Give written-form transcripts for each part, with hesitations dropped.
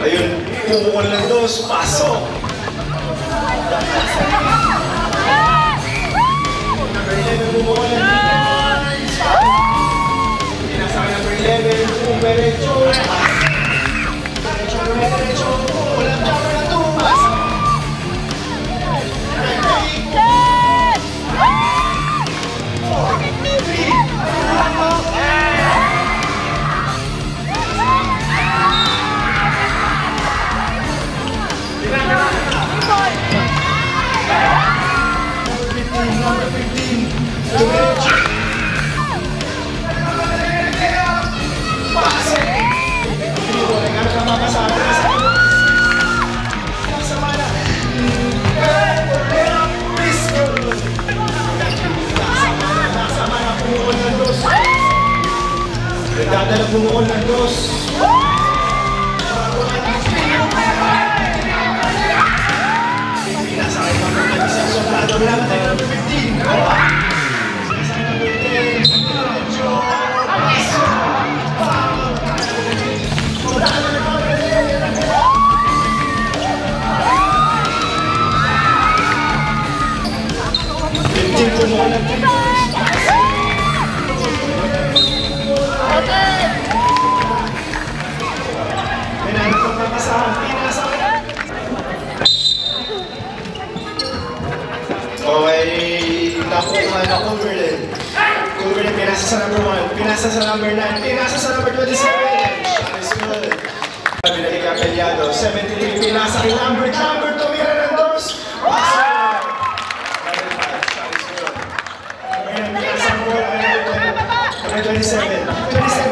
Ayun, pumukol ng dos, pasok. Number 11, pumukol ng defense. Pinasakay number 11, pumerecho. Pumerecho, pumukol ng jumper ng 2, pasok. Number 15, Dumerecho. Pasok. Dito, nagkano ka mapasama. Sama na. Nasama na, pumukol ng dos. Nagdadala pumukol ng dos. Pinasakay pa ng isang sobrado lang tayo number 15. Pinasakay number 10. Medyo paso. Sobrado na number 15 pumukol ng 3 points. Pinanap ang papasahan. Pinasakay. Okay, nakuha na Cumberland. Cumberland, pinasa sa number 1, pinasa sa number 9, pinasa sa number 27. Shot is good. Binalik ka Pelyado, 73, pinasa kay number tumira ng dos. Pasok! Number 5, shot is good. Ngayon, pinasa ang bola kay number 27. 27, pinasa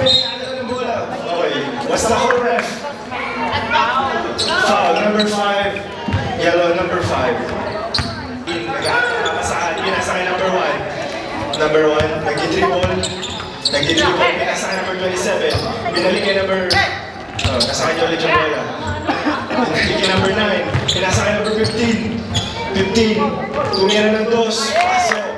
ng bola. Okay, what's the whole ref? Foul, number 5. Yellow, number 5. Pinasakay number 1. Number 1, nag-dribble. Nag-dribble, pinasakay number 27. Binalik kay number... Oh, nasakay niya ulit yung bola. Binalik kay number 9. Pinasakay number 15. 15. Tumira ng dos. Pasok.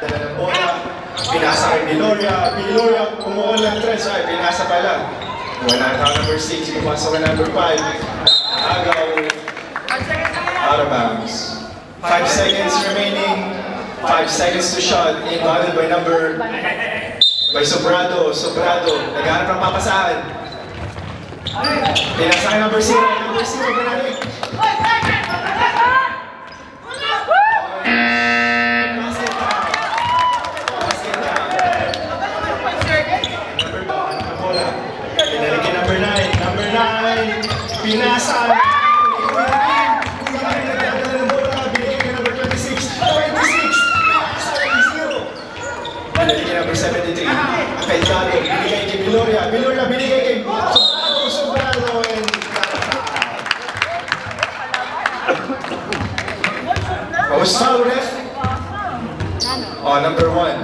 Dala ng bola. Pinasakay ni Loria. Loria, pumukol ng 3. Ay, pinasa pa lang. Wala na number 6. Pumasok na number 5. Agaw. Out of bounds. 5 seconds remaining. 5 seconds to shot. Inbounded by Sobrado. Naghahanap ng papasahan. Pinasakay number 0. Number 0, pinalik. Basket down. Number 2, bola. Pinalik kay number 9. Number 9, pinasa. Binigay kay number 73. Pelyado, binigay kay Viloria. Viloria, binigay kay Sobrado. What was foul, ref? Oh, number 1.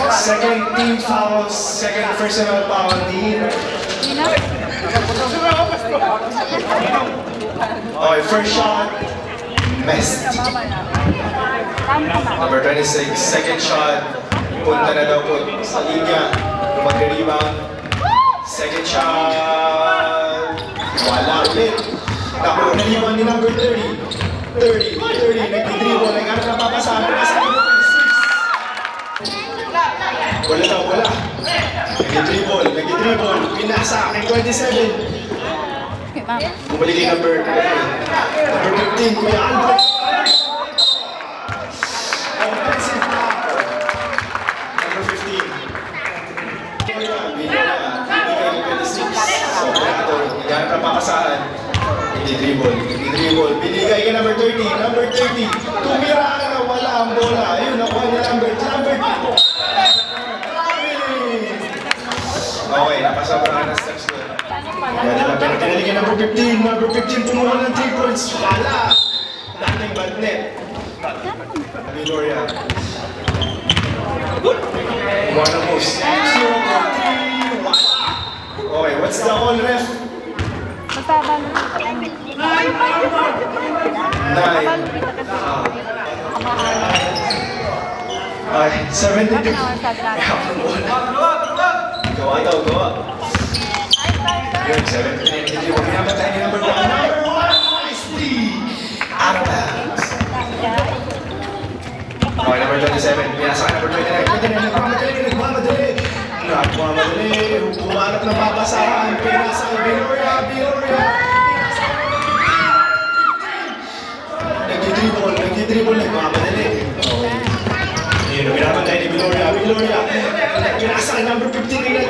Second team foul, second personal foul ni... Okay, first shot, missed. Number 26, second shot. Punta na daw po sa linya, mag-rebound. Second shot, wala ulit. Nakuha na rebound ni number 30. 30, nag-dribble, nag-arap na papasahan. Wala daw, wala. Nag-dribble, pinasa kay 27. Bumalik kay number 15, Kuya Albert. Offensive foul. Naghanap ng papasahan. Nag-dribble. Binigay kay number 30. Number 30. Tumira na, wala ang bola. Ayun, nakuha niya number 2. Okay, napasobrahan na steps doon. Pero pinalik kay number 15. Number 15 pumuha ng 3 points. Wala. Dating bad net. Viloria. Kumuha ng post. 0-3. Okay, what's the call, ref? 9. Ay, 72. Gawa daw, gawa. Yun, 7-3. Pinapatay ni number 1. Number 1 is the out of bounds. Okay, number 27. Pinasa number 29. Nagmamadali. Humarap ng papasahan. Pinasa kay Viloria. Nagdi-dribble. Nagmamadali. Okay. Yun, pinapatay ni Viloria. Pinasa kay number 15.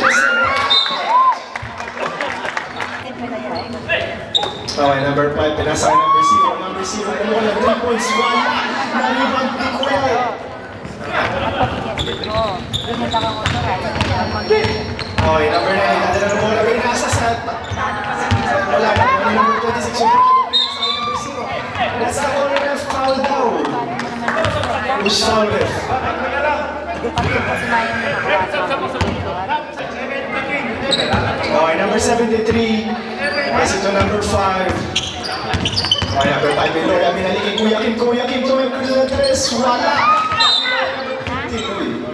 Okay, number 5, pinasa kay number 0. Number 0, kumuha ng 3 points. Wala! Nalibang ni Kuya! Okay, number 9, nadala ng bola. Pinasa sa... Wala na, number 26. Pinasa kay number 0. That's the corner ref foul daw. Who's foul ref? Okay, number 73. Kasi ito number 5. Okay, number 5. Viloria, binalikin Kuya Kim. Tumay ko ng 3. Wala! Ano yun?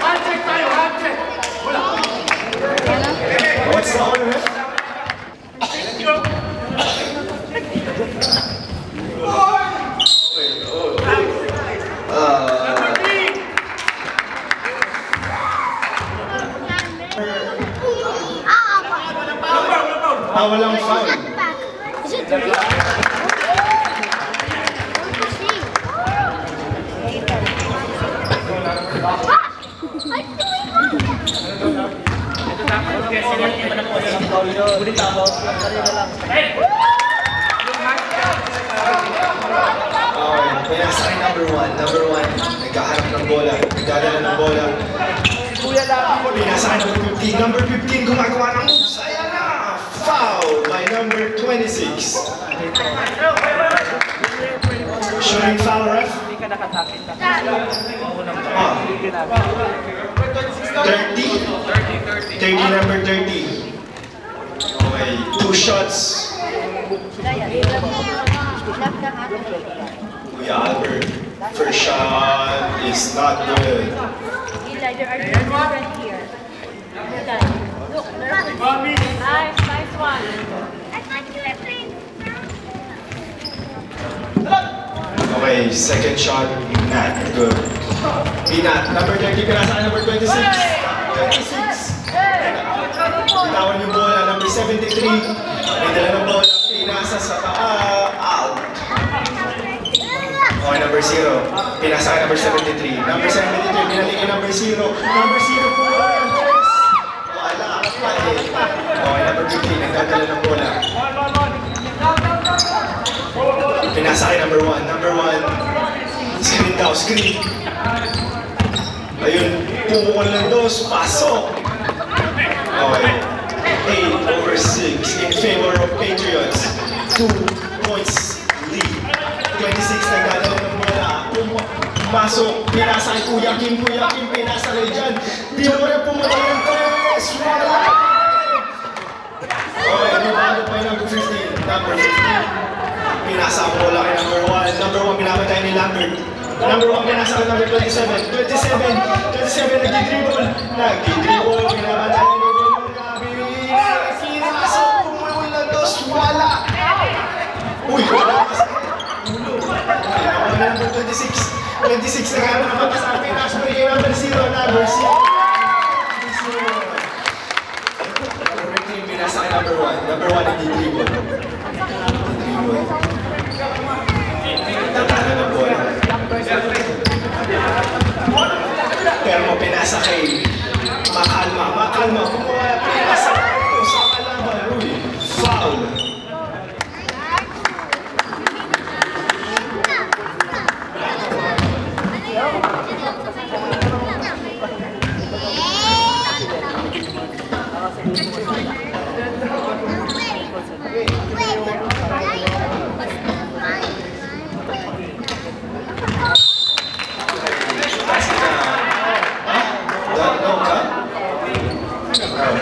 Handcheck tayo! Wala! What's the order? Walang foul. Is it three? Pinasa kay number 1. Number 1, nagkaharap ng bola. Nagdadala ng bola. Pinasa kay number 15. Number 15, gumagawa ng moves. Ayan na! Foul by number 26. Shooting foul, ref. 30? 30 number 30. Okay, 2 shots. Kuya Albert, first shot is not good. There are different here. Look, nice one. Okay, second shot, not good. Pinat, number 30, pinasa number 26. 26. Bitawan yung bola, number 73. May dala ng bola, pinasa sa out. Okay, number 0. Pinasa number 73. Number 73, binalikin number 0. Number 0 po yan. Wala, pati. Okay, number 15, nagdadala ng bola. Pinasa kay number 1. Number 1, screen daw, screen. Ayun, pumukol ng 2, pasok. Okay, 8/6 in favor of Patriots. 2 points lead. 26 nagdadala ng bola. Pumasok, pinasa kay Kuya Kim. Pinasa kay Jan. Viloria pumukol ng 3. Wala! Okay, ano pa yung number 15? Number 15. Pinasa ang bola kay number 1. Number 1, pinapatay ni Lambert. Number 1, pinasa kay number 27. 27, nagdi-dribble. Pinapatay ni Viloria. Pinasa, pumulol ng 2. Wala! Uy, wala kasi. Ulo. Number 26. 26 na gano'n naman kasi ang pinasa kay number 0. Number 0. Number 15, pinasa kay number 1. Number 1, nagdi-dribble. Pero mo pinasa kay Makalma. Kumuha pinasa sa kalaban. Uy, foul.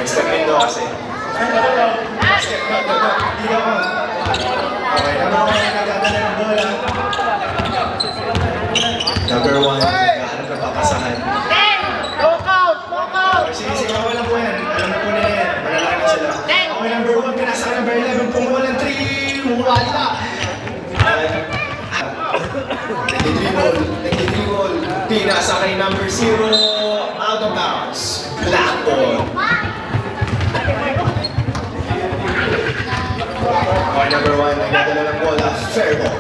Step in daw kasi. Step back. Hindi ako. Okay, number 1, nagdadala ng bola. Number 1, naghahanap ng papasahan. Walk out! Sige, walang buhay sila. Okay, number 1, pinasa ka number 11, pumuha ng 3, wala. Nagdidribble, pinasa kay number 0, out of bounds, black ball. Okay, number 1, nagdadala ng bola, fair ball.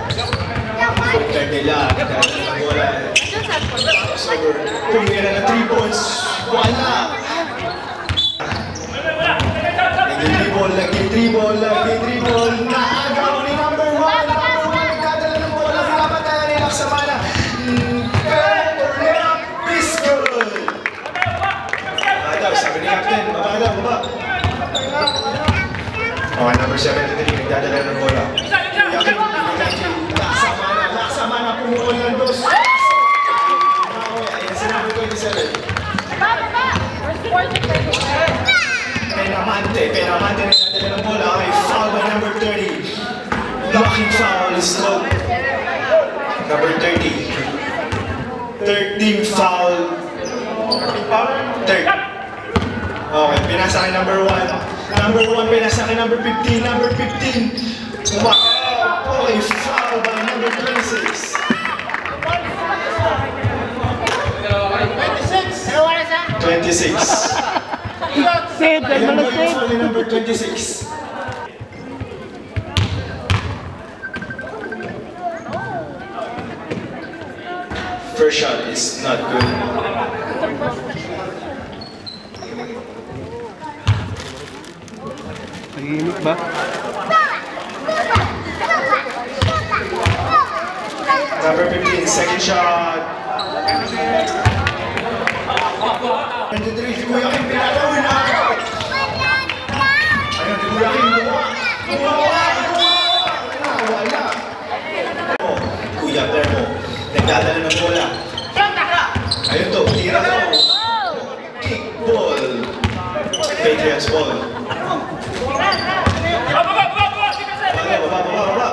Pagkar nila, nagdadala ng bola. Crossover, pumira na ng 3 points, wala. Nagdidribble, naagaw ni number 1. Nagdadala ng bola, pinapatayan nila sa mana. Pero, pistol. Sabi ni Captain, baba. Okay, number 73, nagdadala ng bola. Yakin, laksa mana, pumuol ng 2. Ayan si number 27. Penamante, nagdadala ng bola. Okay, foul by number 30. Blocking foul is called. Number 30. 13 foul. 30. Okay, pinasa kay number 1. Number 1, pinasa kay number 15. Number 15. Wow! Okay, foul by number 26. 26. Save, Foul by number 26. First shot is not good. Nag-iinit ba? Number 15, second shot. 23, si Kuya Kim, pinatawin na ako. Ayun, si Kuya Kim, wala. Kuya Permo, nagdadala ng bola. Ayun to, tira to. Kick ball. Patriots ball. Baba.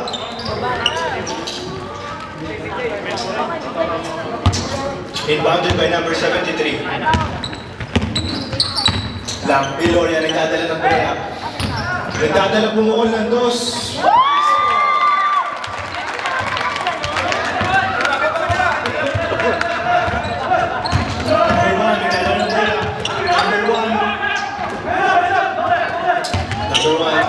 Inbounded by number 73. Viloria nagdadala ng bola. Nagdadala bumuol ng 2. Number 1, nagdadala ng bola. Number 1,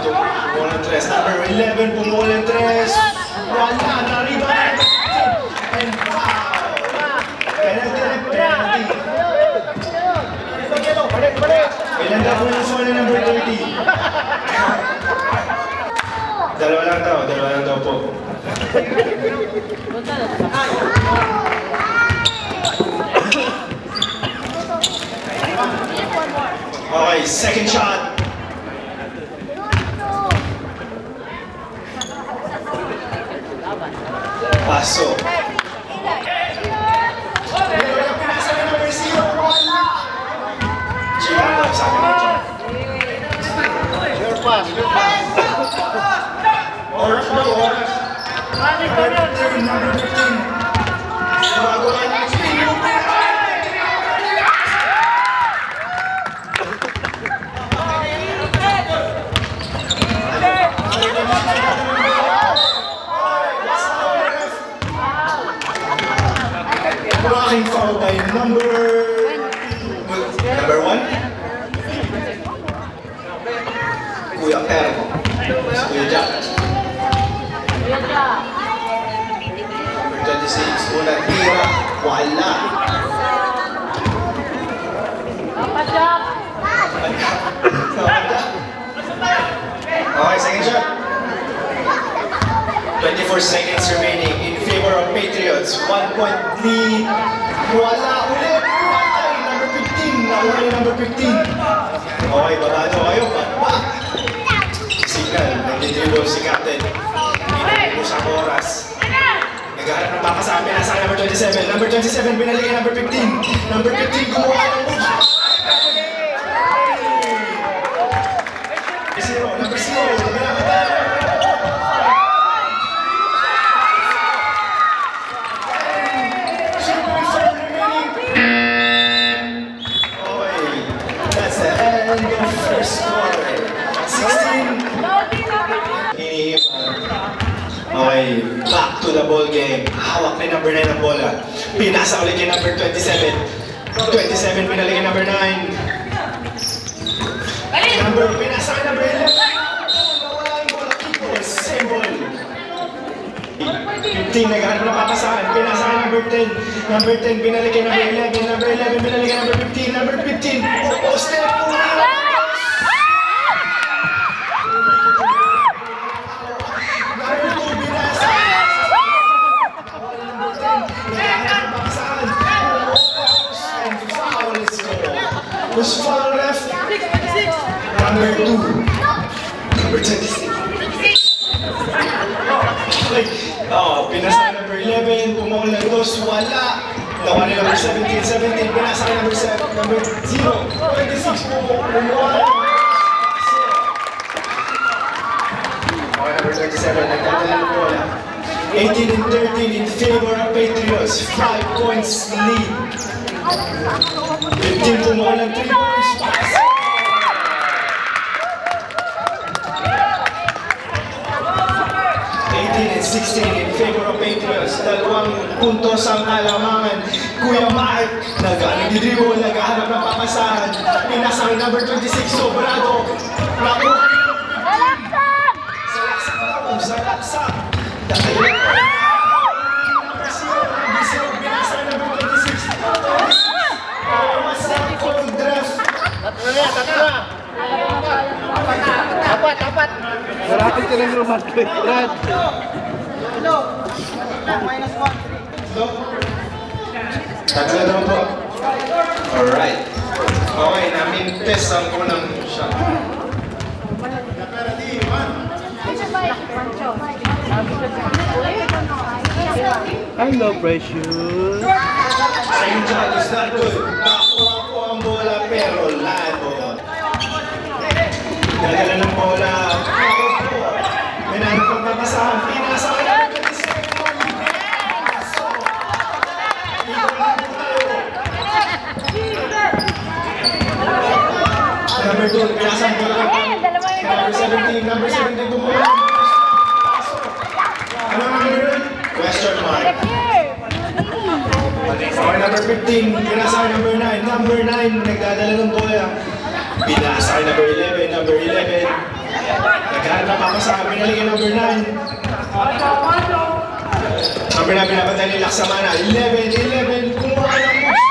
bumuol ng 3. Number 11, bumuol ng 3. Wala, nariba. And foul. Penalty. Ilanda po yung score na number 30. Dalawa lang daw po. Okay, second shot. Paso. Oras. Number 15. Gumagawa ng spin. Blocking foul by number 1. Kuya Permo. Kuya Jack. Number 26, unang tira, wala. Okay, second shot. 24 seconds remaining in favor of Patriots. 1 point lead. Wala ulit. Patay, number 15. Nakuha ni number 15. Okay, baba nyo kayo. Baba. Signal, nag-dribble si Captain. Hindi sa oras. Naghahanap ng pakasabi. Nasa number 27. Number 27, binalik kay number 15. Number 15, kumuha ng move. Number 0. That's the end of first quarter. Okay, back to the ball game. Hawak na number 9 ang bola. Pinasa ulit kay number 27. 27, pinalik kay number 9. Pinasa kay number 11. Nawala yung bola. Keeper, same ball. 15, naghahanap na papasahan. Pinasa kay number 10. Number 10, pinalik kay number 11. Number 11, pinalik kay number 15. Number 15, step po. Was foul left. Number 2. Number 26. Pinasa number 11. Pumawal ng dos. Wala. Nawa ni number 17. 17. Pinasa number 7. Number 0. 26. Pumawal. Okay, number 27. Nagdadala ng bola. 18 and 13 in favor of Patriots. 5 points lead. 15 pumawal ng 3 points pass. 18 and 16 in favor of Patriots. 2 puntos ang alamangan. Kuya Mark, nag-dribble, naghahanap ng papasahan. Pinasa kay number 26, Sobrado. Nakuha ni number 15. Sa laksak. Number 0, pinasa kay number 26. Tapat. Marapit ka ng rumah. Brad. Tatlo daw po. Alright. Okay, namin test ang unang shot. Hello, Precious. Second shot is not good. Nakuha po ang bola pero lado. Nagdala ng bola. Minanap ang papasahan. Pinasa ka lang. Number 2, pinasa ang bola. Number 17 bumuha. Ano ang number 1? Question mark. Okay, number 15, pinasa kay number 9. Number 9, nagdadala ng bola. Pinasa kay number 11. Number 11, naghahanap na papasahan. Pinalik kay number 9. Number 9, pinapatay ni Laksamana. 11, kumuha ng push.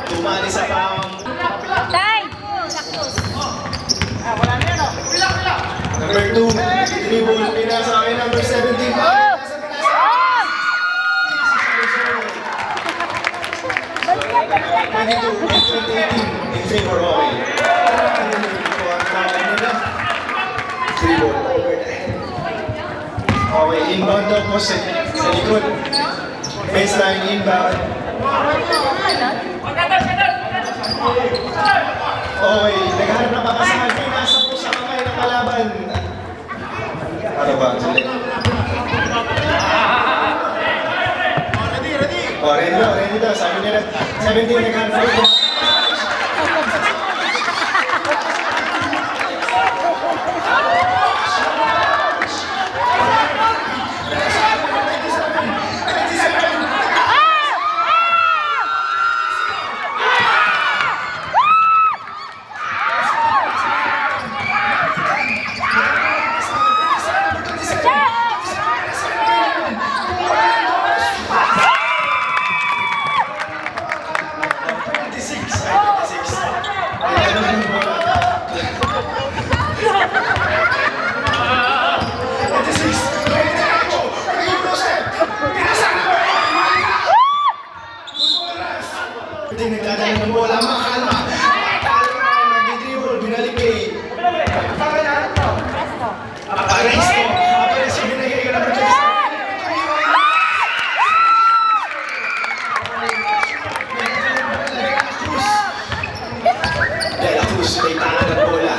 Tumali sa pang. Number 2, dribble, pinasa kay number 17. In favor of okay, inbound daw po sa likod. Baseline inbound. Okay, naghahanap na papasahan. Pinasa po sa kamay ng kalaban. Ano ba? Oh, ready daw. Sabi nila, 17 naghahanap po. Nagdadala ng bola, makala. Nag-dribble, binalik kay Aparesto, binigay ka na ba dyan? De La Cruz, may tangan ng bola.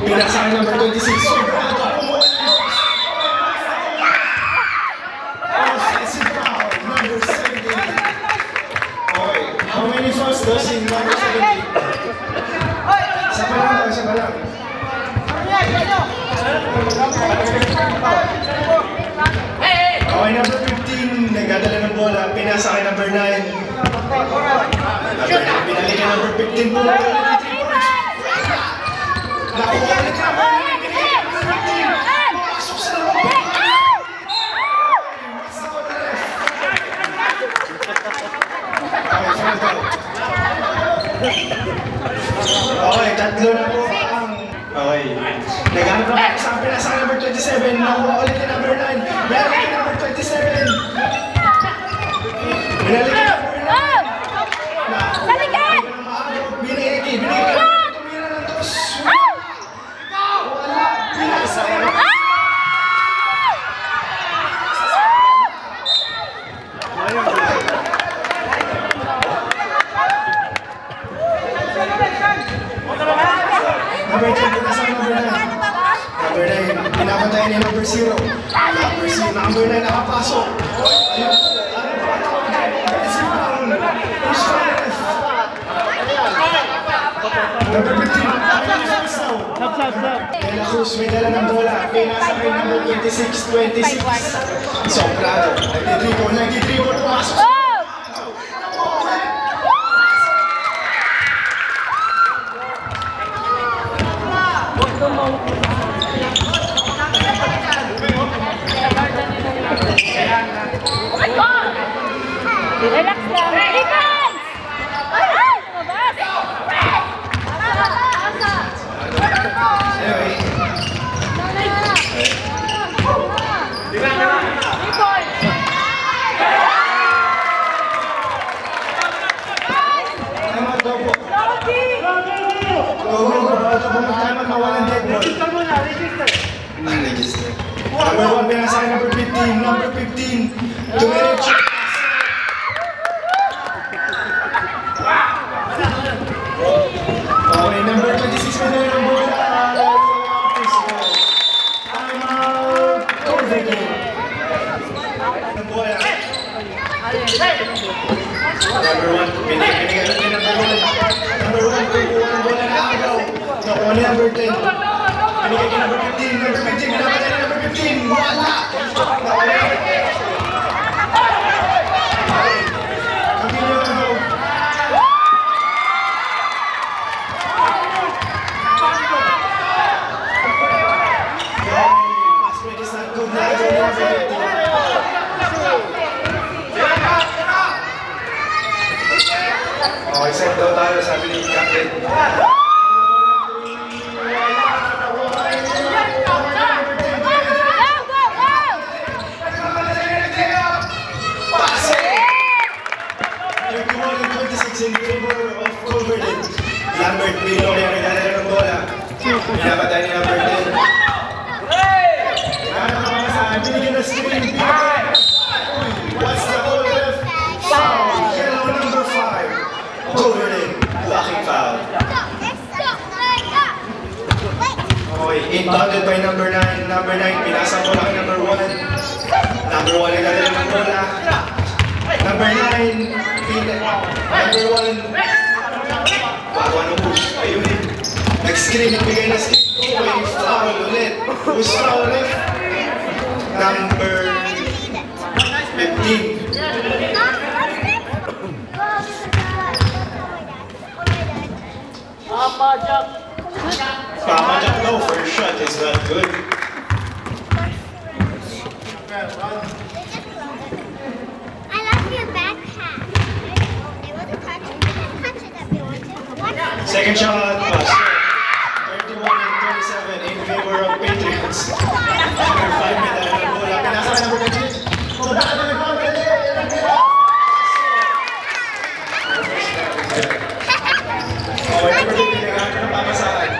Pinasa ka number 26, Sobrado, pumuha ng offensive foul, number 17. How many fouls does in number 17? Sa number 9. Binalikan number 15 po. Nakuha ulit number 9. Pasok sa loob. Okay, tatlo na po ang... Okay. Naghanap na po sa akin sa number 27. Nakuha ulit yung number 9. Binalik yung number 27. Binalik yung number 9. Balikan! Binigay ka. Tumira ng dos. Wala. Pinasaya. Number 10, pinasang number 9. Number 9, pinapatay ni number 0. Number 9, nakapasok. Ayun. Number 15, Stop. De La Cruz, may dala ng bola. Pinasa kay number 26. Sobrado. 93 ball, pumasok. Relax lang. Defense! Ay! Lumabas! Anyway. 3 points! Time out daw po. Ito po mag-time out, mawalan dead ball. Register. Number 1, pinasa kay number 15. Number 15. Dumiretso. Okay, number 26 may dala ng bola. Time out. Cover game. Ang bola. Number 1, binigay natin number 1. Number 1, kukuha ng bola na agaw. Nakuha ni number 10. Binigay kay number 15. Number 15, pinapatay ni number 15. Wala! Nakuha ni number 10. Continue to go. Pass break is not good. Nakago ni number 15. Okay, set daw tayo, sabi ni Captain. In favor of Coverdale. Lambert Pino yung nagdadala ng bola. Pinapatay ni number 10. Binigyan na screen. What's the goal left? Foul. Yellow number 5. Coverdale. Blocking foul. Okay, inbounded by number 9. Number 9, pinasa ko lang number 1. Number 1 nagdadala ng bola. Number 9, number 1, bawa ng push, ayun, nag-screen, nagbigay na screen, okay, foul ulit, who's foul ulit? Number 15. Papa Jack, no, first shot is not good. Second shot, pass. 31 and 27 in favor of Patriots. Number 5 may dala ng bola. Pinasa ka number 28. So, baka na nagpapal. Okay, number 15, naghahanap ng papasahan.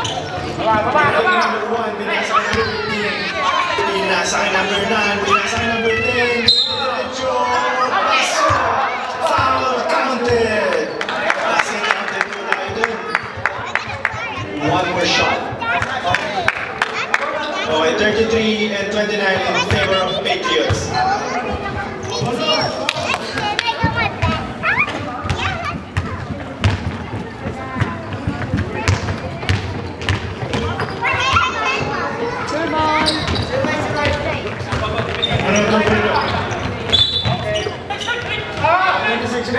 Number 1, binasa ka number 15. Pinasa ka number 9, binasa ka number 10. Diretso, pasok. Foul, counted. Passing counted po tayo dun. One more shot. Okay, 33 and 29 in favor of Patriots. Ano ito po ito? 26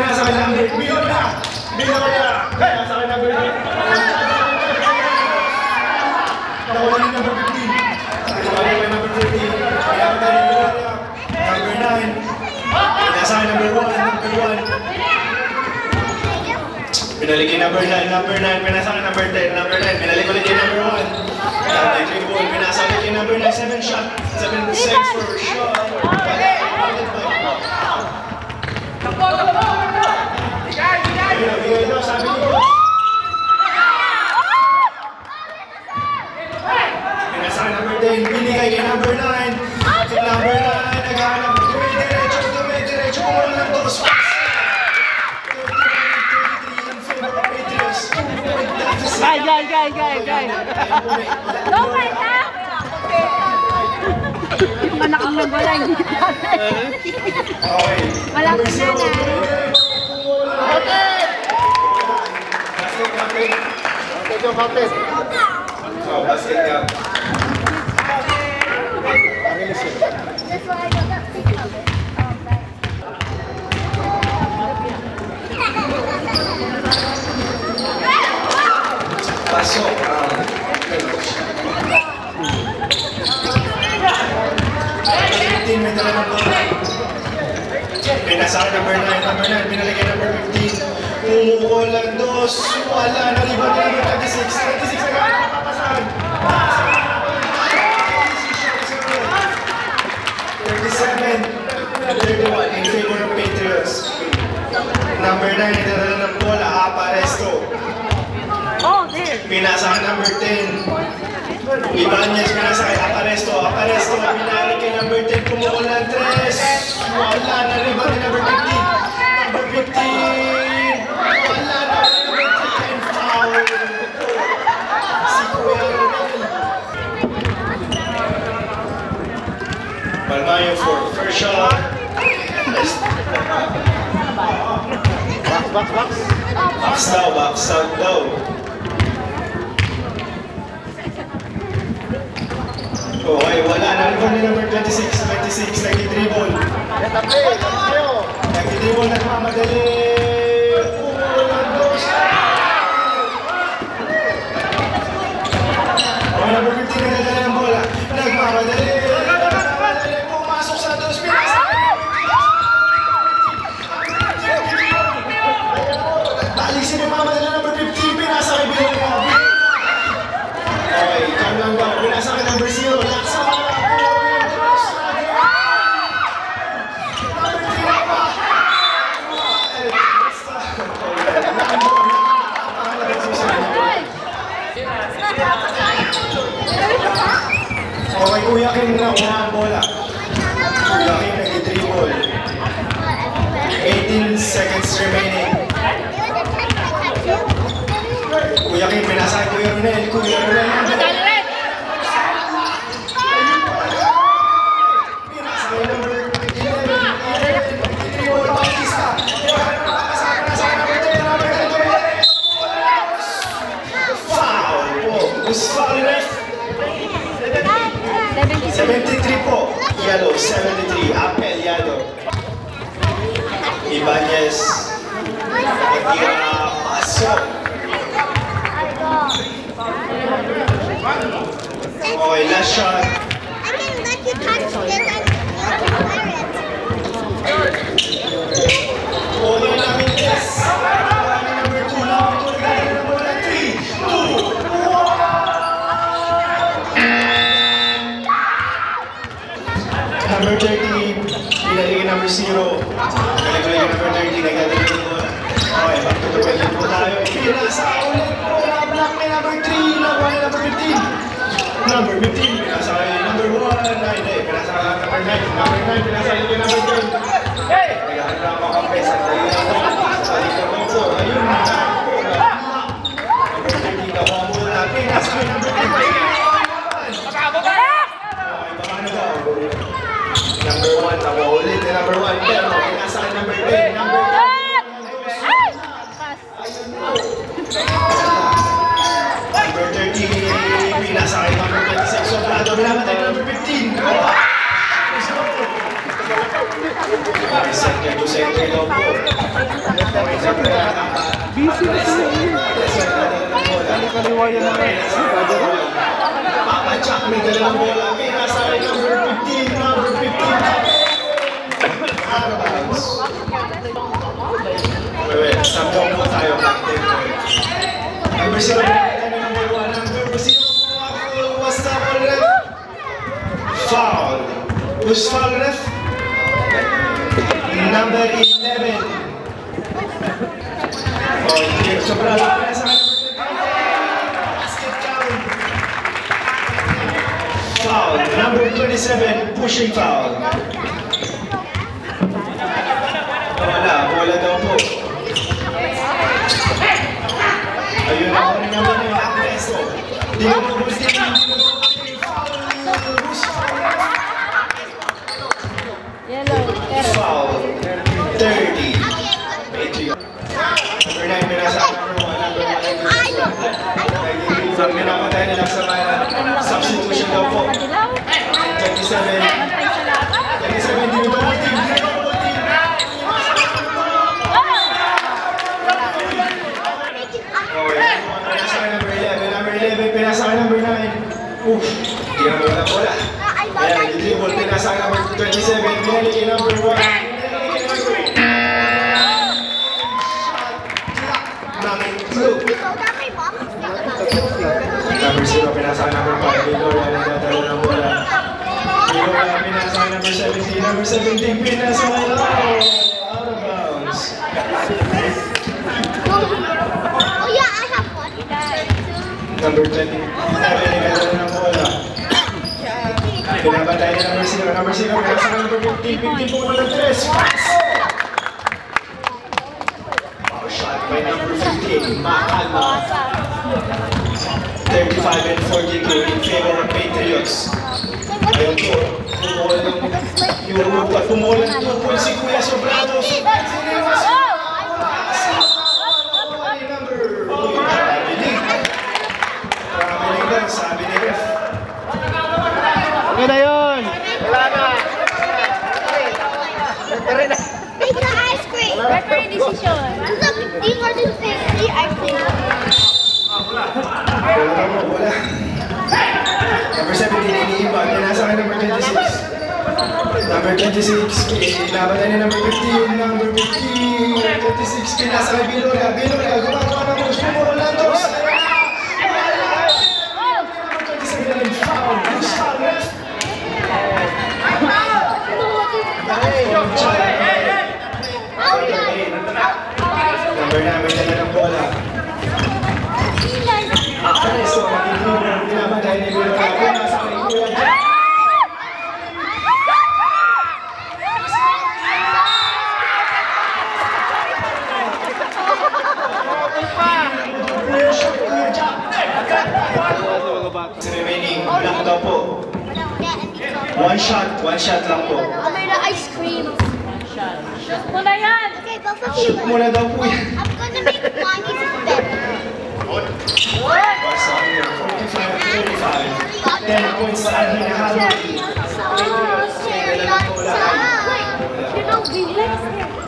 Binalik kay number 9, pinasa kay number 10, number 9, binalik ulit kay number 1. Tapos 3 ball, pinasa ulit kay number 9, 7 shot, 7 seconds for shot. Bigay daw, sabi ko. Pinasa kay number 10, binigay kay number 9. Kay number 9, naghahanap, dumidiretso, kumuha ng dos. Guy. Go, right now! Yung anak ang nagwala, hindi Okay. Walang nanay. Oh, basket cap. That's why I got that picture of it. Pasok. May dala ng bola. Pinasa number 9, binalik number 15. Pumukol ang dos. Wala na riba na number 26. 26 na gano'n mapapasahan. 37, 31 in favor of Patriots. Number 9, nagdala ng bola. Aparesto. Oh, there. Pinasa number 10. Ibanez, pinasa kay Aparesto, binalik kay number 10, pumukol ng 3. Wala na rin ba ni number 15? Number 15! Wala na rin number 3 and foul! Si Kuya Ronel. Palmayo for first shot. Box out daw. Okay, wala na rin ni number 26, nag-dribble. Nag-dribble, nagmamadali. Okay, number 15, nagdadala ng bola. Nagmamadali. Pumasok sa dos. Alisin yung mamadali number 15, pinasa kay Bill. Okay, calm lang daw. Pinasa kay number 0. Laksa ka na. Okay, Kuya King na kuha ang bola. Kuya King nag-dribble. 18 seconds remaining. Kuya King, pinasa kay Kuya Ronel. Kuya Ronel. Pinasa kay number 11. Nag-dribble, Bautista. Foul po. Who's foul left? 73 po. Yellow, 73. Apelyado. Ibanez. Nagtira. Pasok. Okay, last shot. I didn't let you touch this. Okay namin, yes. Number 2, number 3, 2, 1. Number 30, pinalik number 0. Pinalik number 30, nagdadala ng bola. Okay, magtutupad po tayo. Pinasa ulit po. Block may number 3, nakuha ni number 15. Number 15, pinasa kay number 1. Hindi, pinasa kay number 9. Number 9, pinasa kay number 10. Naghahanap ako kapesa. Balik na po. Ayun na. Number 13, nakuha mo na. Pinasa kay number 10. Number 1, nakuha ulit ni number 1. Pero pinasa kay number 10. Number 10. Number 30, pinasa kay number 26. Sobrado, binamatay kay number 15. Center to center daw po. Busy na siya. Kaliwayan na rin. Papa Chuck, may dalang bola. Pinasa kay number 15. Number 15. Out of bounds. Well, stop down po tayo. Number 0, number 1, number 0 po ako. What's up, ref? Foul. Who's foul, ref? Number 11. Oh, sobrang pesa ka basket count. Foul. Number 27, pushing foul. Wala daw po. Ayun ako rin naman yung preso. Di mo po gusto yung foul. 30. Number 9, pinasa number 1, number 1. Ang pinapatay nila sa mga substitution daw po. 27. 27, di mo po team. Number 11, pinasa ka number 9. Oof, hindi na wala bola. Ayan, dribble, pinasa ka number 27, binalik kay number 1. Number 0, pinasa ka number 5, Victoria, nagdadalo ng bola. Victoria, pinasa ka number 17, number 17, pinasa ka out of bounds. Number 20, nagdadalo ng bola. Pinapatay ni number 0, pinasa ka number 15, 15 po walang 3. Foul shot by number 15, Mahalma. 35 and 42 in favor of Patriots. Ayun po, pumulan po si Kuya Sobranos. Sabi ni Ref. Okay na yun! Wala na! Take the ice cream. Referee decision. These are the 50 ice cream. Wala. Number 17, iniiba. Pinasa ka number 26. Number 26, pinapatay ni number 15. Number 15, 26, pinasa kay Biloria. Biloria, gumagawa ng mga sumo Rolandos. Number 9, may dala ng bola. So, pinapatay ni Biloria. Pinasa kay Kuya. Remaining, black daw po. One shot lang po. I'll make the ice cream. Muna yan! Okay, both of you. Shoot muna daw po yan. I'm gonna make Mommy's better. Basta, 45-35. 10 points sa akin na halo. You know, we like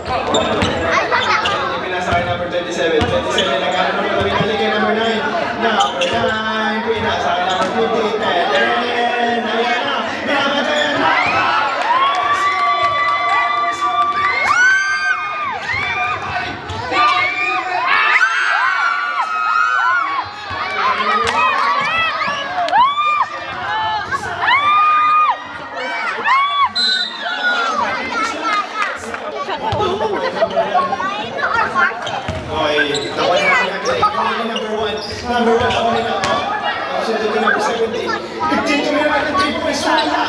I love that. Pinasa kay number 27. 27 nagkano naman kami nalik kay number 9. Number 9, pinasa kay number 50. 10. Ayan na. Pinapatayan na. Okay, nakuha na natin number 1. Number 1, nakuha na ako. Sunod na number 17. 15 kami naman ng 3 points. Wala!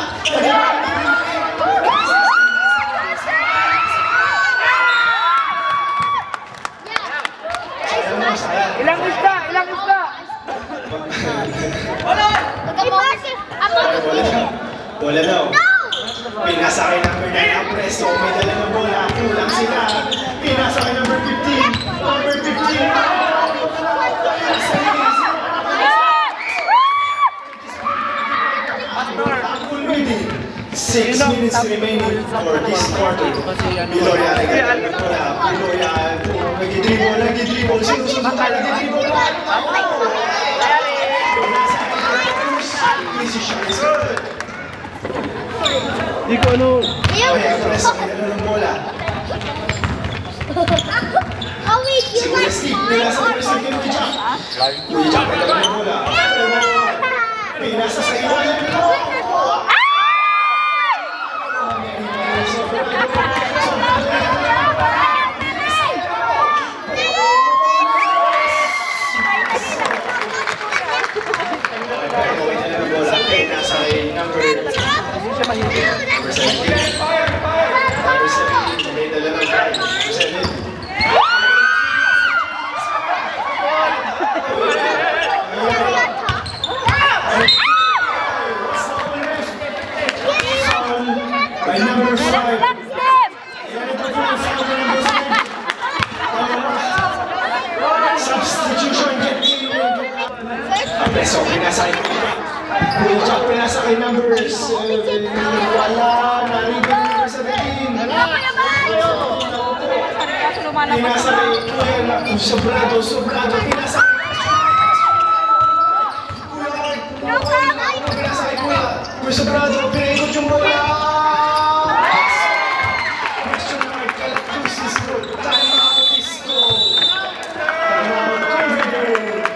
Ilang isda! Ilang isda! Bola daw. Pinasa kay number 9 ang preso. May dala ng bola. Kulang sila. Pinasa kay number 15. Number 15. 6 minutes remaining for this quarter. Biloria nagdadala ng bola. Biloria nagdidribble. Sinusunod ka, nagdidribble. Easy shot is good. Di ko ano... Okay, ang preso. May dala ng bola. Si Kuya Steve, pinasa number 6 kay Kuya Jack. Kuya Jack, may dala ng bola. Pinasa sa ilalim ko. Nasa number 17. May dala ng number 7. By number 5. Substitution get in. So, pinasa kay Kuya Jack, pinasa kay number 7. Wala, narinig number 17. Pinasa kay Kuya Sobrado, pinasa kay Kuya Sobrado, pinaikot yung bola. Question mark, Galactus is good. Time out is good. Time out, confident.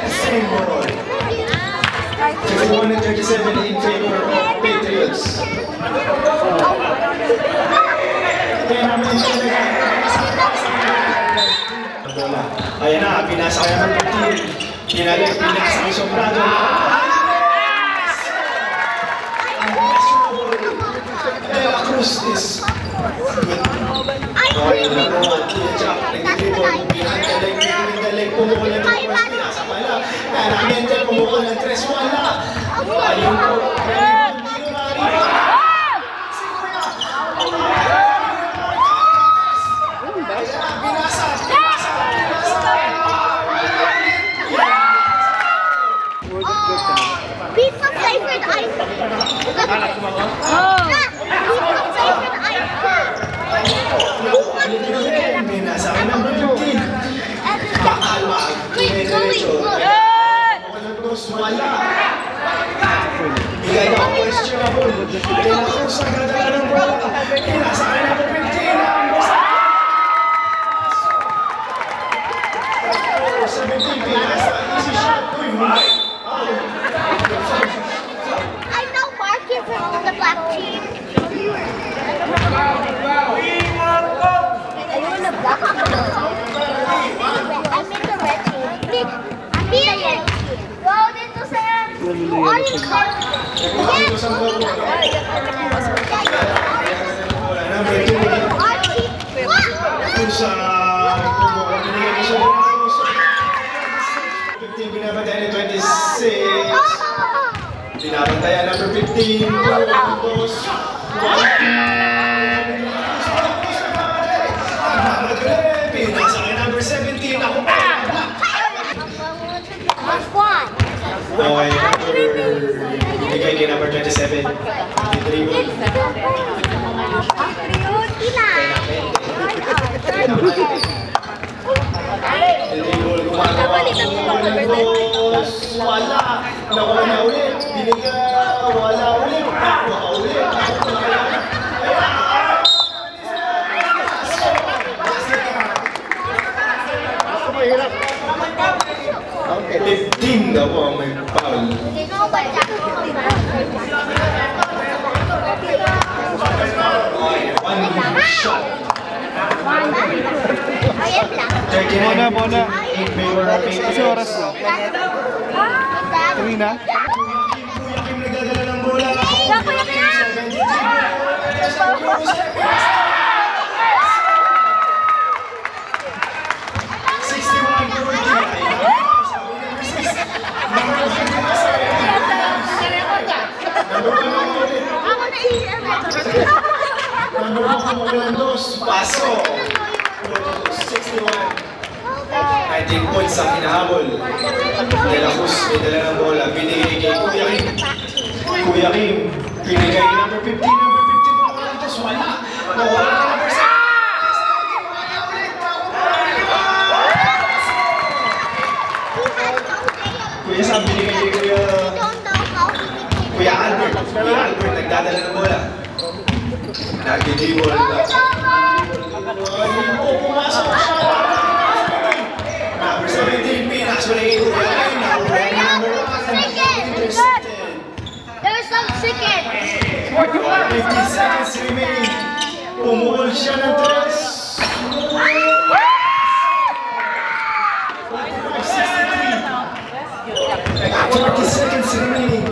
Same ball. 51-37 in favor of Patriots. Kaya namin talaga. Bola. Ayan na, pinasa kaya ng team. Pinasa kay Sobrado. Dela Cruz is good. Okay, number 1, Kuya Jack, nag-dribble, pinagaling, pumukol ng 3 points, pinasa pala. Nanamental, pumukol ng 3, wala. Ayun po, hindi lumari. Pizza flavored ice cream. Pizza flavored ice cream. Nasa akin number 15. Makalwag. Wala. Bigay na questionable. Kaya kung sa ganda ng bola. Nasa akin number 15. 17. Pinasa. Easy shot. Uy, mali. I know Marcus is on the black team. Are you in the black team? I'm in the red team. I'm in the red team. Go dito sa... You are in the... Yes! Number 2. Our team... What? Kung sa... Binabantayan ni 26. Binabantayan number 15. Tapos, pinasa kay number 17. Ako pa. Okay, bigay kay number 27. Dribble. Dribble, gumagawa. Wala. Nakuha na ulit. Binigay. Wala ulit. Nakuha ulit. Mahirap. 15 daw po ang may foul. One shot. 39 Muna. in favor of Kasi Patriots. oras na. 3 na? Kuya Kim nagdadala ng bola. Kuya Kim! 61. Paso. 61. 19 points ang hinahabol. Dela Cruz, may dala ng bola. Binigay kay Kuya Kim. Kuya Kim, binigay kay number 15. Number 15 mo lang ito. Wala. Nawala ka number 7. Kuya Sam, binigay kay Kuya Nag-dribble. Pumasok siya. Number 17, Pinas. Wala yung number 1. There's some chicken. 50 seconds remaining. Pumukol siya ng 40 seconds remaining.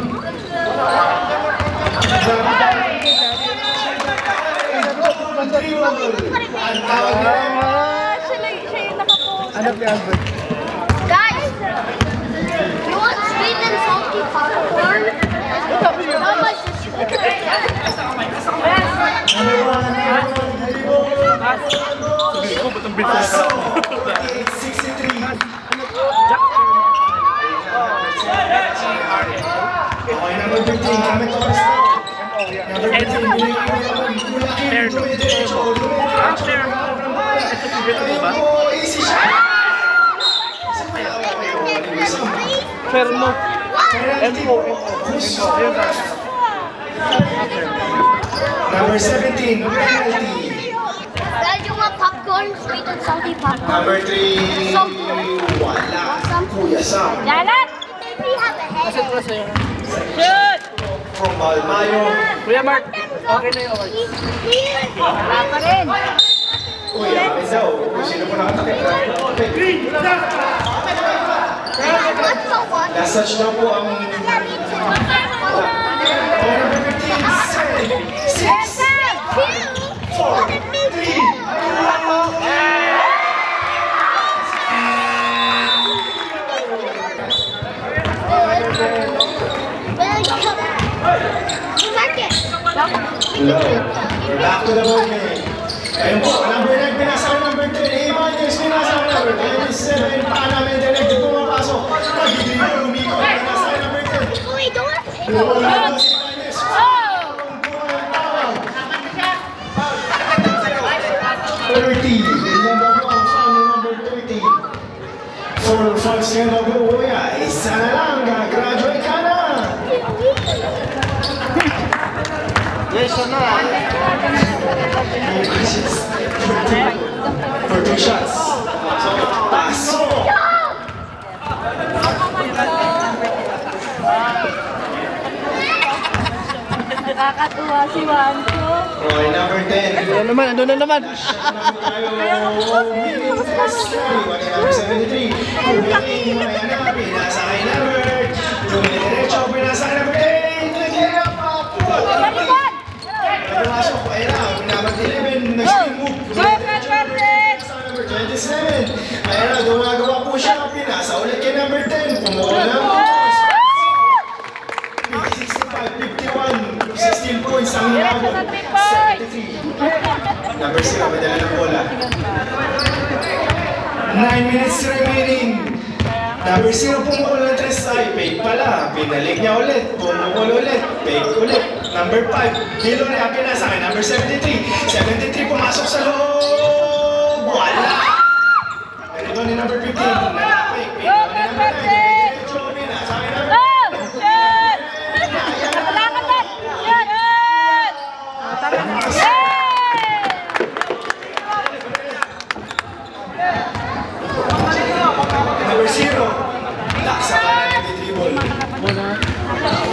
Ang tawag na Siya yung nakapost. Ano kay Albert? Guys, you want sweet and salty popcorn? How much is Sabi ko, ba't ang bilis Paso. ka? 863. Okay, number 15. Gamit ko oras na. Number 15. Mulakin. Dumidiretso. Easy shot. Fermo. M.O. Number 17. Penalty. Dad, you want popcorn? Sweet and salty popcorn? Number 3. Wala. Kuya Sam. Janet! We have a head. Shoot! From Balmayo. Kuya Mark, okay na yung award. Wala pa rin. Uy, amin daw. Kung sino po nakatakip. What's the one? Last touch daw po ang... Yeah, me too. Oh, number 15. 6. 4. 3. Back to the ball game. Ayun po, number 9, pinasa ko number 10. Ibanez, pinasa ko number 27. Panamin, direct pumapasok. Nagiging lumiko, pinasa ko number 10. Wait, don't want to take Wala si Ibanez. Oh! 30. Remember po ang foul number 30. 4 fouls nga daw po, kuya. Isa na lang, graduate ka na. Yes, na. For 2 shots. So, pasok. Nakakatuwa si Wancho. Okay, number 10. Ano naman, ano na naman? Number 73. Pinasa kay number. Dumidiretso, pinasa kay number 8. Nagyaya pa. Nagpasok, ayun na. Pinamag 11. Nag-spin move. Dumidiretso, number 27. Ayun na, gumagawa po siya. Pinasa ulit kay number 10. Pumukol na. 65, 51, 16 points ang hinabot. 73. Number 0, madala ng bola. 9 minutes remaining. Number 0, pumukol ng 3 ay fake pala. Pinalik niya ulit. Pumukol ulit. Fake ulit. Number 5, Dilorea, pinasa kay number 73. 73, pumasok sa loob. Wala! Pero ito ni number 15. Nag-fake. Pinasa ni number 9. Pinasa kay number 9. Number 0, laksa ka na nag-dribble.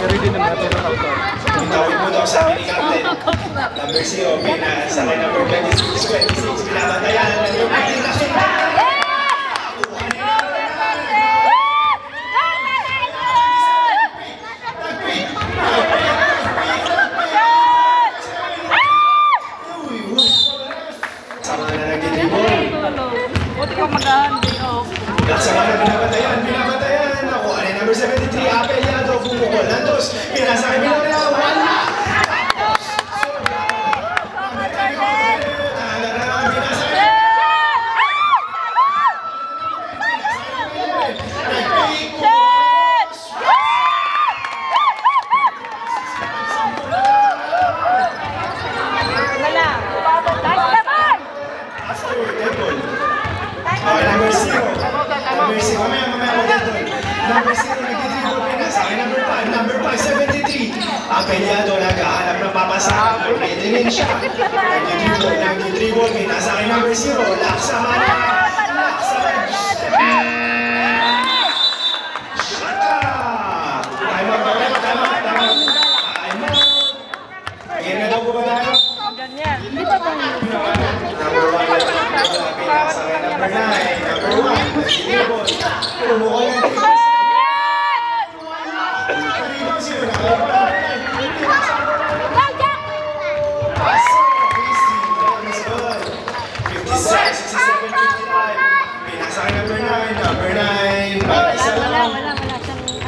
Ready na natin ang auto. Itawid mo daw sa akin ni Captain. Number 0, pinasa kay number 26, 26, pinabatayan. Number 15, nasunod. Sama na nag-dribble. Buti ko mag-handi, oh. Laksa ka na pinabatayan. Ako, ano yung number 73, Apeliado, pumukol. Lantos, pinasa kay Villareal. Wala! Number 0. Number 0, nag-dribble, pinasa kay number 5. Number 5, 73. Apelyado, naghahanap ng papasahan. Pwede rin siya. Nag-dribble, may nasa akin number 0. Laksa mana. Laksa. Shut up! Time out. Ayan na daw po ba tayo? Ganyan. Number 1. Pinasa akin number 9. Number 1. Nag-dribble. Pumuko ng dribble.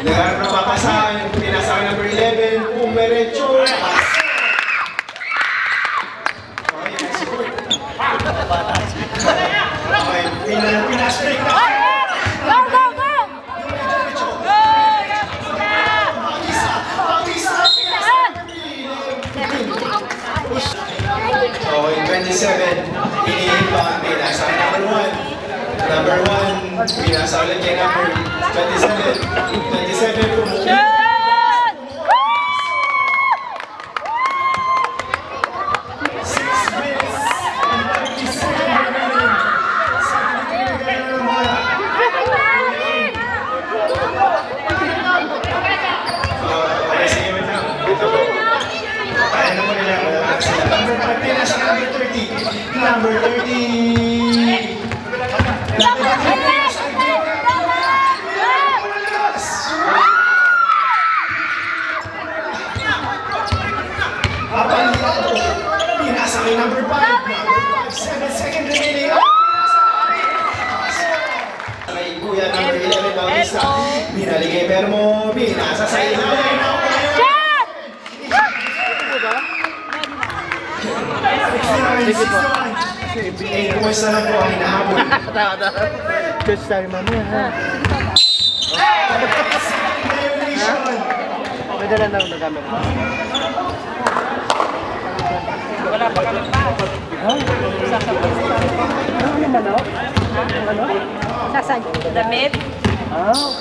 Nagharap ng papasahan, pinasahan number 11, pumerecho. Okay, pinastrik na. Go, go, go! Okay, 27, pinihimpan, pinasahan number 1. Number 1, pinasa ulit kay number 27. 27 pumuwi. Okay, sige, wait lang. Kaya na mo nila. Number 5, pinasa number 30. Number 30. Pinasakay number 5. Number 5, 7 seconds remaining. Sakay kuya number 11, Bautista. Binaligay Bermo. Pinasa sa ilalim. Sige po. 8 points na lang po ang hinahabol. Just tayo mamaya ha. May dala na ng camera. Wala pa kami pa. Ano naman o? Ano? Sasag. Damit.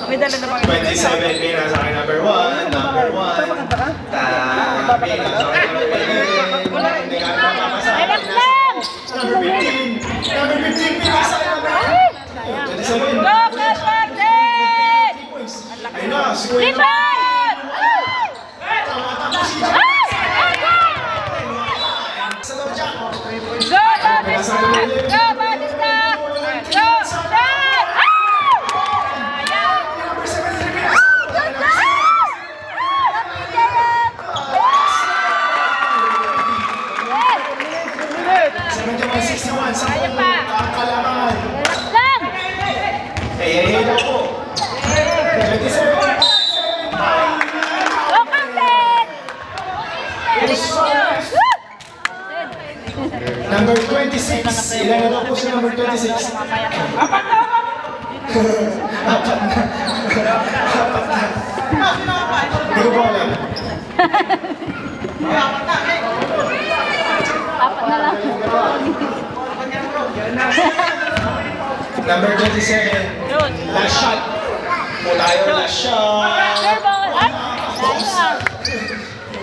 May dala na mga 27, pinasa kay number 1. Number 1. Pinasa kay number 11. Hindi ka napapasahan. Number 15. Number 15, pinasa kay number 27. Go, Martin! Ayun na, si Kuya. Lipan! Tama si Jack. Sa loob, Jack. Go, Bautista! Go, Bautista! Go, Fred! Number 73, pinasa. Kaya pa. Kalaman. Relax lang! Hey, po. 27. Go, Captain! Number 26. Ilan na daw po si number 26? Apat na. Hindi ko po alam. Apat na lang. Number 27. Yun. Last shot. Po tayo, last shot. Sure ball. Ay!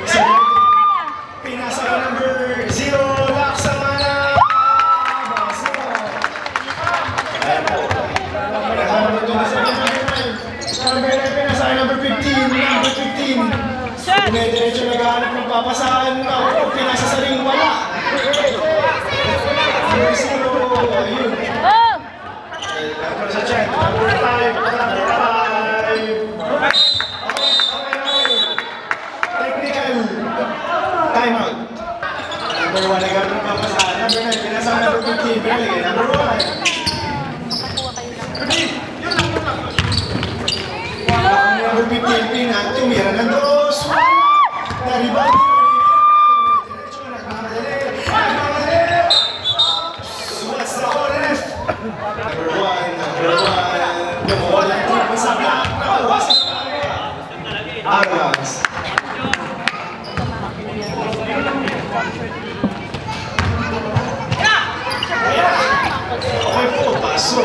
Sayang. Pinasa ko number 0. Laksa mana. Ayan po. Number 9, pinasa ko number 15. Number 15. Pinediretso naghahanap ng papasahan. Ako, pinasa sa ring, wala. Number 0. Ayun. Oh! Number sa check. Number 5. Number 5. Technical. Time out. Number 1, naghahanap ng papasahan. Number 9, pinasa ko number 15. Pinalagay. Number 1. Number 15, pinat, tumira ng dos. Naribali. What's the order? Number 1. Nawala yung triple sa block. Nabawasan na kami. Arrows. Okay po, paso.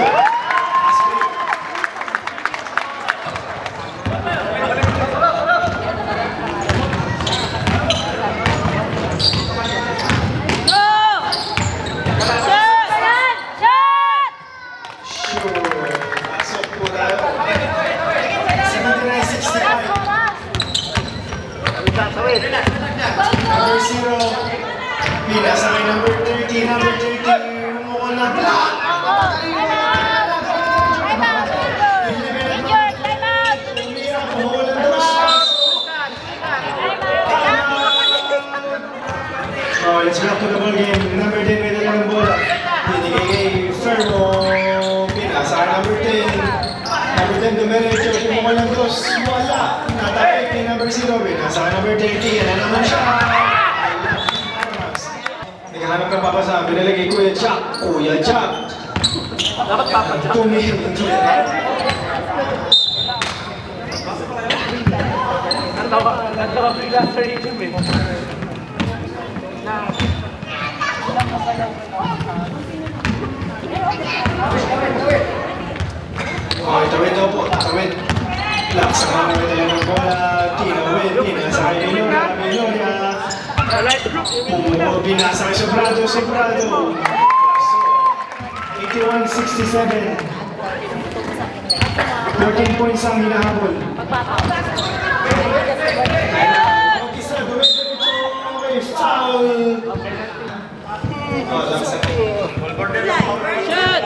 number 30, bumuko na block! Bumuko na dos. Oh, let's back to the ball game. Number 10 may dala ng bola. Binigay kay Fermo. Pinasa kay number 10. Number 10 dumiretso. Bumuko ng dos. Wala. Natapik kay number 0. Pinasa kay number 30. Yan na naman siya. Naghahanap ng papasa. Binalik kay Kuya Jack. Kuya Jack. Dapat Papa Jack. Tumihit. Nagtawa bigla sa rhythm eh. Okay, tawid daw po. Tawid. Lock sa mga nagdala ng bola. Tinawid. Pinasa kay Miloria. Binasa kay Sobrado. 81-67. 13 points ang hinahabol. Mag-isa, dumidiretso. Okay, foul. Oh, lang sa Shoot! Shoot!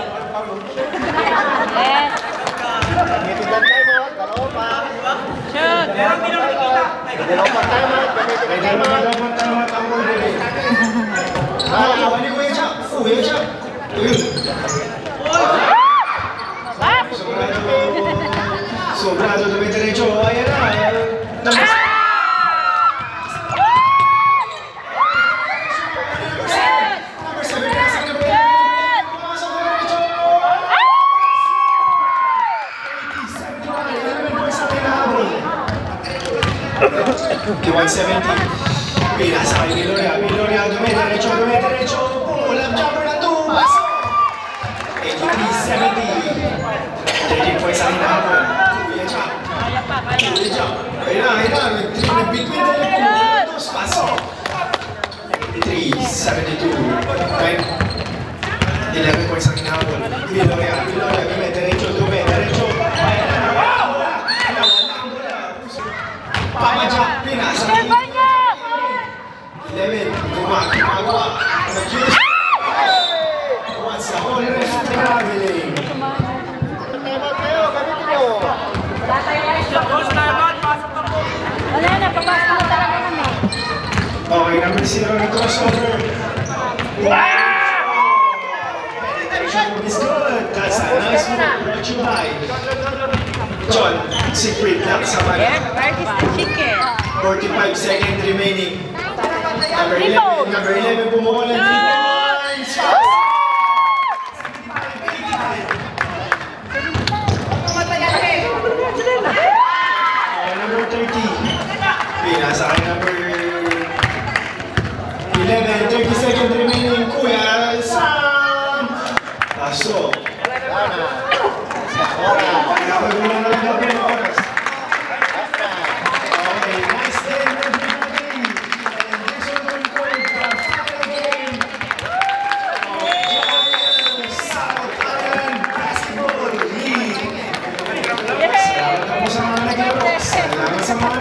may dalawang tama ang bola. Ni Kuya Jack. Kuya Jack. Sobrado dumidiretso. Ayan na. Number 7 nasa number 8. Pumasok na diretso. 81 points ang hinahabol. 51-70. Pinasa kay Miloria. Dumidiretso. Pumulang jumper na 2. Pasok. 83-70. 13 points ang hinahabol. Kuya Jack. Ayun na. Nag-between na lang. Pumulang 2. Pasok. 83-72. 11 points ang hinahabol. Miloria. Dumidiretso. Ayun na. Nawala ang bola. Papa Jack. Pinasa kay 11. Gumagawa. Nag-use. What's the whole rest traveling? Wala na, papasok na talaga kami. Okay, number 0 na crossover. Penetration is good. That's a nice move. Brought you by John Secret lang sa mana. Where is the chicken? 45 seconds remaining. Number 11 bumuko ng 3 points. Number 30. Pinasa kay number 11. 30 seconds remaining. Kuya Sam. Pasok. Nakagula na lang natin ang oras. Okay, nice day, everybody. And this one will record the final game of South Island Basketball League. Salamat po sa mga naglaro. Salamat sa mga